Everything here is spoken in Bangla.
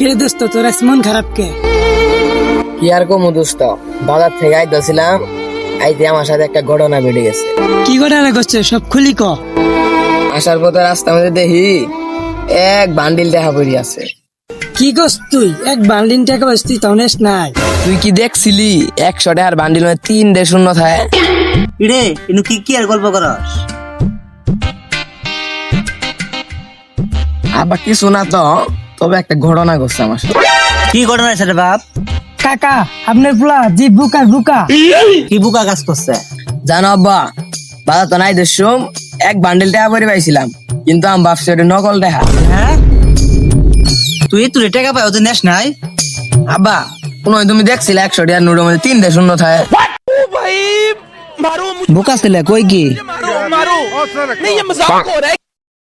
কিরে দোস্ত, তোর আজ মন খারাপ কে? কি আর কমু দোস্ত, বাজার থেকে আইতেছিলাম, আইতে আমার সাথে একটা ঘটনা ঘটে গেছে। কি ঘটনা করছে সব খুলি ক। আসার পথে রাস্তার মধ্যে দেখি এক বান্ডিল দেখা পড়ি আছে। কি করছ তুই? এক বান্ডিন টাকা বসতি তনেস নাই। তুই কি দেখছিলি 100 টাকার বান্ডিল মানে 3 থাকে? রে ইনু কি কি আর গল্প করস? আবার কিছু না তো, তবে একটা ঘটনা ঘটছে আমার সাথে। কি ঘটনা আছে বাপ? কাকা, আপনার পোলা জি বুকা বুকা। কি বুকা কাজ করছে? জানো আব্বা, বাজার তো নাই দেশম, এক বান্ডিল টাকা পরে পাইছিলাম, কিন্তু আমি ভাবছি ওটা নকল টাকা। হ্যাঁ, তুই তুই টাকা পাই ওদের নেস নাই? আব্বা কোন তুমি দেখছিলে 100 টাকার নোটের মধ্যে 3 থাকে? বুকা ছিল কই কি?